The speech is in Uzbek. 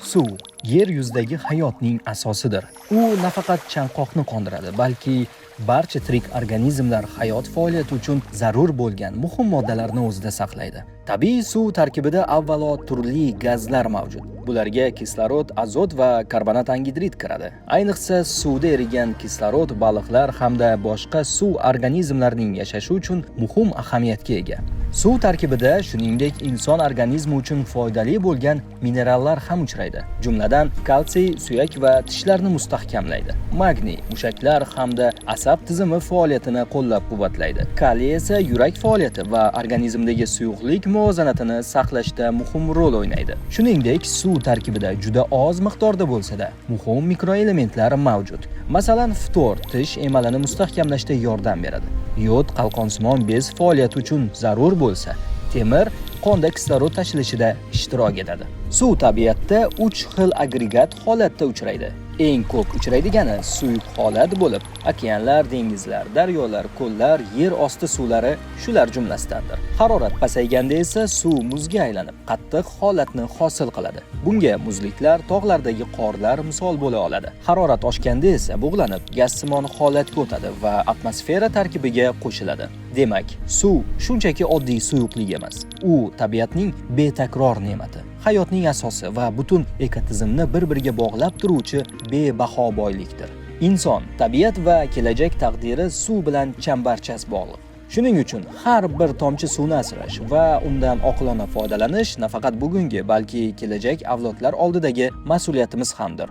Suv yer yuzidagi hayotning asosidir. U nafaqat chanqoqni qondiradi, balki barcha tirik organizmlar hayot faoliyati uchun zarur bo'lgan muhim moddalarni o'zida saqlaydi. Tabiiy suv tarkibida avvalo turli gazlar mavjud. Bularga kislorod, azot va karbonat angidrid kiradi. Ayniqsa suvda erigan kislorod baliqlar hamda boshqa suv organizmlarining yashashi uchun muhim ahamiyatga ega. Suv tarkibida shuningdek inson organizmi uchun foydali bo'lgan minerallar ham uchraydi. Jumladan kalsiy suyak va tishlarni mustahkamlaydi. Magniy mushaklar hamda asab tizimi faoliyatini qo'llab-quvvatlaydi. Kaliy esa yurak faoliyati va organizmdagi suyuqlik muvozanatini saqlashda muhim rol o'ynaydi. Shuningdek, suv tarkibida juda oz miqdorda bo'lsa-da, muhim mikroelementlar mavjud. Masalan, ftor tish emalini mustahkamlashda yordam beradi. Yod qalqonsimon bez faoliyati uchun zarur bo'lsa, temir qonda kislorod tashilishida ishtirok etadi. Suv tabiatda 3 xil agregat holatda uchraydi. Eng ko'p uchraydigani suyuq holat bo'lib, okeanlar, dengizlar, daryolar, ko'llar, yer osti suvlari shular jumlasidandir. Harorat pasayganda esa suv muzga aylanib, qattiq holatni hosil qiladi. Bunga muzliklar, tog'lardagi qorlar misol bo'la oladi. Harorat oshganda esa bug'lanib, gazsimon holatga o'tadi va atmosfera tarkibiga qo'shiladi. Demak, suv shunchaki oddiy suyuqlik emas. U tabiatning betakror ne'mati, hayotning asosi va butun ekotizimni bir-biriga bog'lab turuvchi bebaho boylikdir. Inson, tabiat va kelajak taqdiri suv bilan chambarchas bog'liq. Shuning uchun har bir tomchi suvni asrash va undan oqilona foydalanish nafaqat bugungi, balki kelajak avlodlar oldidagi mas'uliyatimiz hamdir.